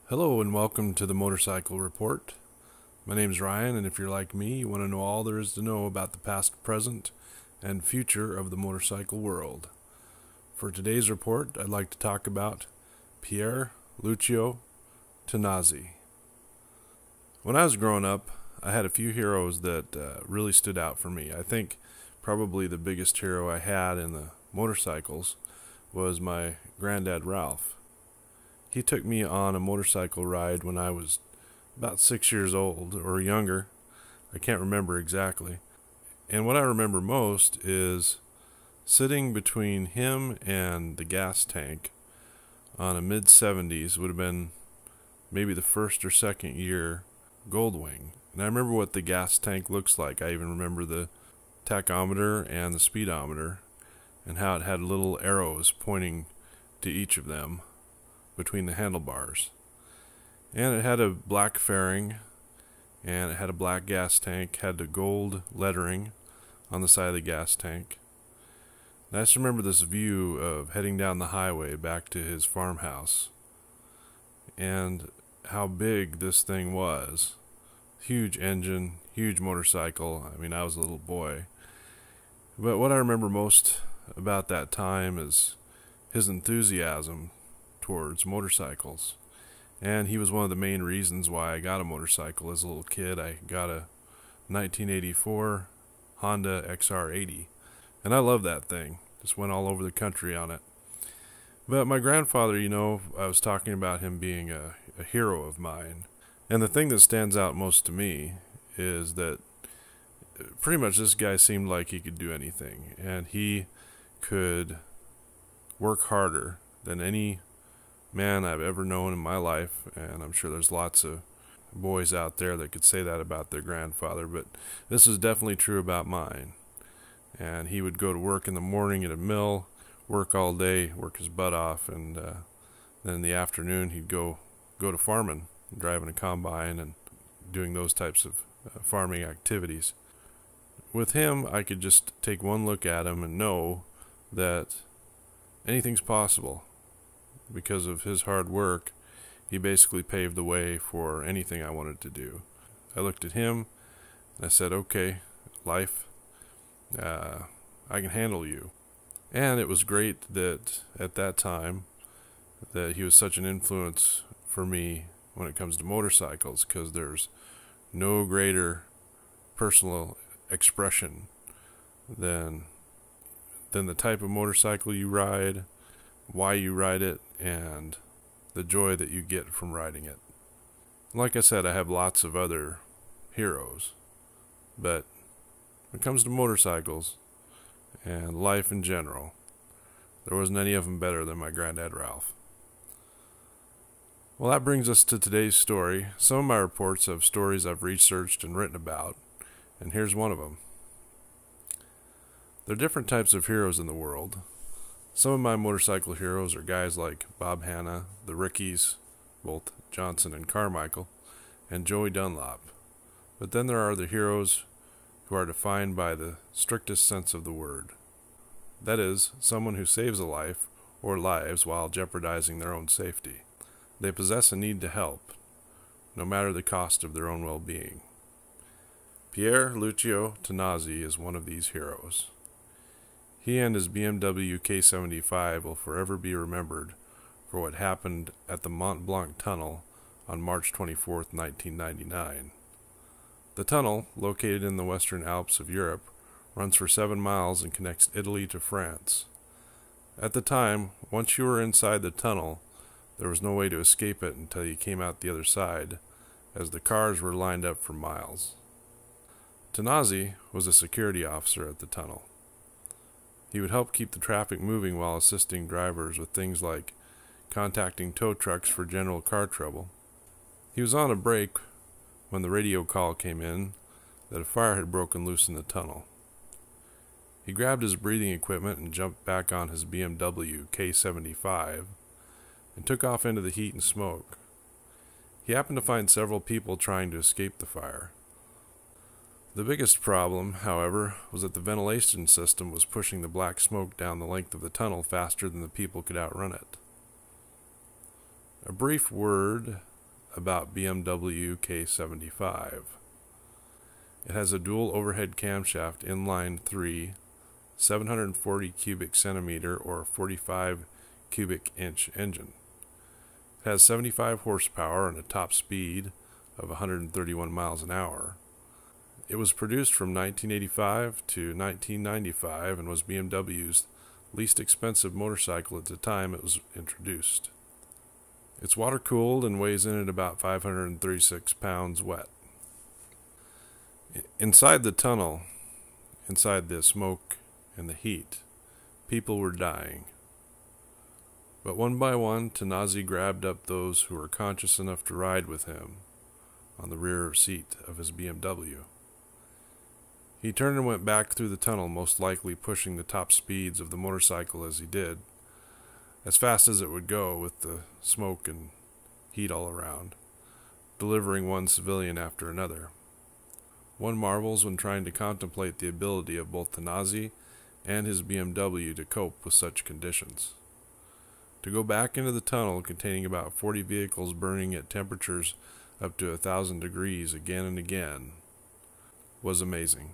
Hello and welcome to the Motorcycle Report. My name is Ryan, and if you're like me, you want to know all there is to know about the past, present, and future of the motorcycle world. For today's report, I'd like to talk about Pierlucio Tinazzi. When I was growing up, I had a few heroes that really stood out for me. I think probably the biggest hero I had in the motorcycles was my granddad Ralph. He took me on a motorcycle ride when I was about 6 years old or younger. I can't remember exactly. And what I remember most is sitting between him and the gas tank on a mid-70s, would have been maybe the first or second year Goldwing. And I remember what the gas tank looks like. I even remember the tachometer and the speedometer and how it had little arrows pointing to each of them between the handlebars. And it had a black fairing, and it had a black gas tank, had the gold lettering on the side of the gas tank. And I just remember this view of heading down the highway back to his farmhouse, and how big this thing was. Huge engine, huge motorcycle. I mean, I was a little boy. But what I remember most about that time is his enthusiasm towards motorcycles. And he was one of the main reasons why I got a motorcycle as a little kid. I got a 1984 Honda XR80, and I love that thing. Just went all over the country on it. But my grandfather, I was talking about him being a hero of mine. And the thing that stands out most to me is that pretty much this guy seemed like he could do anything, and he could work harder than any man I've ever known in my life, and I'm sure there's lots of boys out there that could say that about their grandfather, but this is definitely true about mine. And he would go to work in the morning at a mill, work all day, work his butt off, and then in the afternoon he'd go to farming, driving a combine and doing those types of farming activities. With him, I could just take one look at him and know that anything's possible. Because of his hard work, he basically paved the way for anything I wanted to do. I looked at him and I said, okay, life, I can handle you. And it was great that at that time that he was such an influence for me when it comes to motorcycles, because there's no greater personal expression than the type of motorcycle you ride, why you ride it, and the joy that you get from riding it. Like I said, I have lots of other heroes, but when it comes to motorcycles and life in general, there wasn't any of them better than my granddad Ralph. Well, that brings us to today's story. Some of my reports have stories I've researched and written about, and here's one of them. There are different types of heroes in the world. Some of my motorcycle heroes are guys like Bob Hanna, the Rickies, both Johnson and Carmichael, and Joey Dunlop. But then there are the heroes who are defined by the strictest sense of the word. That is, someone who saves a life or lives while jeopardizing their own safety. They possess a need to help, no matter the cost of their own well-being. Pierlucio Tinazzi is one of these heroes. He and his BMW K75 will forever be remembered for what happened at the Mont Blanc Tunnel on March 24, 1999. The tunnel, located in the Western Alps of Europe, runs for 7 miles and connects Italy to France. At the time, once you were inside the tunnel, there was no way to escape it until you came out the other side, as the cars were lined up for miles. Tinazzi was a security officer at the tunnel. He would help keep the traffic moving while assisting drivers with things like contacting tow trucks for general car trouble. He was on a break when the radio call came in that a fire had broken loose in the tunnel. He grabbed his breathing equipment and jumped back on his BMW K75 and took off into the heat and smoke. He happened to find several people trying to escape the fire. The biggest problem, however, was that the ventilation system was pushing the black smoke down the length of the tunnel faster than the people could outrun it. A brief word about BMW K75. It has a dual overhead camshaft inline 3, 740 cubic centimeter or 45 cubic inch engine. It has 75 horsepower and a top speed of 131 miles an hour. It was produced from 1985 to 1995 and was BMW's least expensive motorcycle at the time it was introduced. It's water-cooled and weighs in at about 536 pounds wet. Inside the tunnel, inside the smoke and the heat, people were dying. But one by one, Tinazzi grabbed up those who were conscious enough to ride with him on the rear seat of his BMW. He turned and went back through the tunnel, most likely pushing the top speeds of the motorcycle as he did, as fast as it would go with the smoke and heat all around, delivering one civilian after another. One marvels when trying to contemplate the ability of both Tinazzi and his BMW to cope with such conditions. To go back into the tunnel containing about 40 vehicles burning at temperatures up to 1,000 degrees again and again was amazing,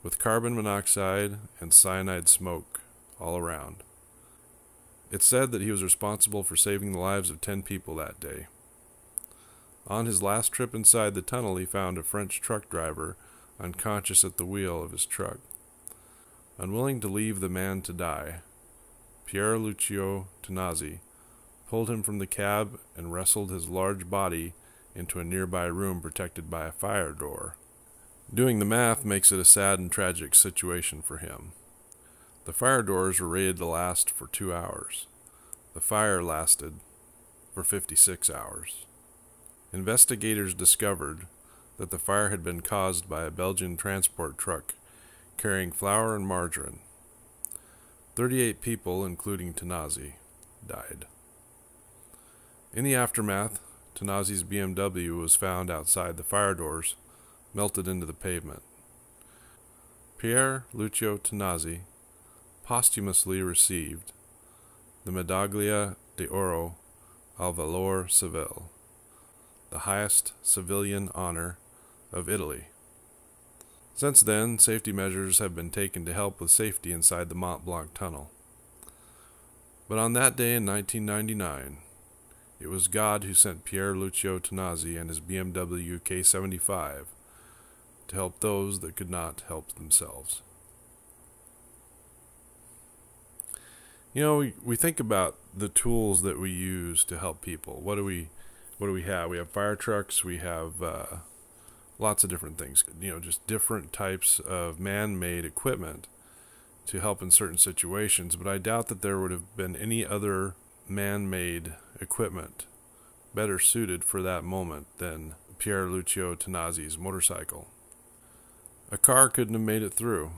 with carbon monoxide and cyanide smoke all around. It's said that he was responsible for saving the lives of 10 people that day. On his last trip inside the tunnel, he found a French truck driver unconscious at the wheel of his truck. Unwilling to leave the man to die, Pierlucio Tinazzi pulled him from the cab and wrestled his large body into a nearby room protected by a fire door. Doing the math makes it a sad and tragic situation for him. The fire doors were rated to last for 2 hours. The fire lasted for 56 hours. Investigators discovered that the fire had been caused by a Belgian transport truck carrying flour and margarine. 38 people, including Tinazzi, died. In the aftermath, Tinazzi's BMW was found outside the fire doors, melted into the pavement. Pierlucio Tinazzi posthumously received the Medaglia d'Oro al Valor Civil, the highest civilian honor of Italy. Since then, safety measures have been taken to help with safety inside the Mont Blanc tunnel. But on that day in 1999, it was God who sent Pierlucio Tinazzi and his BMW K75 to help those that could not help themselves. You know, we think about the tools that we use to help people. What do we have? We have fire trucks. We have lots of different things. You know, just different types of man-made equipment to help in certain situations. But I doubt that there would have been any other man-made equipment better suited for that moment than Pierlucio Tinazzi's motorcycle. A car couldn't have made it through.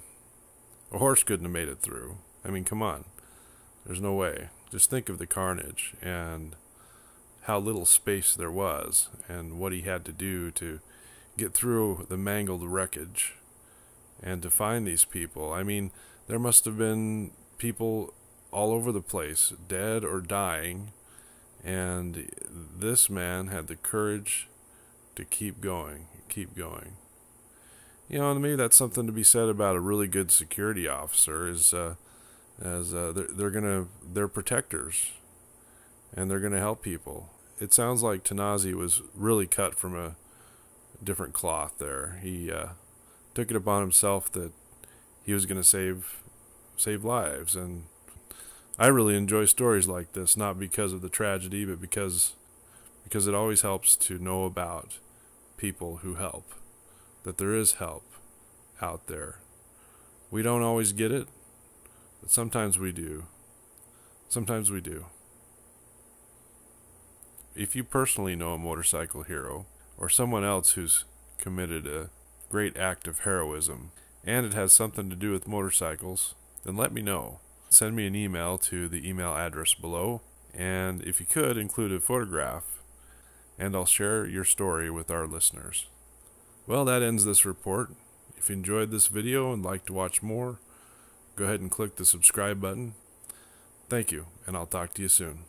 A horse couldn't have made it through. I mean, come on. There's no way. Just think of the carnage and how little space there was and what he had to do to get through the mangled wreckage and to find these people. I mean, there must have been people all over the place, dead or dying, and this man had the courage to keep going, keep going. You know, and maybe that's something to be said about a really good security officer is they're protectors and they're gonna help people. It sounds like Tinazzi was really cut from a different cloth there. He took it upon himself that he was gonna save lives, and I really enjoy stories like this, not because of the tragedy, but because it always helps to know about people who help, that there is help out there. We don't always get it, but sometimes we do. Sometimes we do. If you personally know a motorcycle hero or someone else who's committed a great act of heroism and it has something to do with motorcycles, then let me know. Send me an email to the email address below, and if you could, include a photograph, and I'll share your story with our listeners. Well, that ends this report. If you enjoyed this video and like to watch more, go ahead and click the subscribe button. Thank you, and I'll talk to you soon.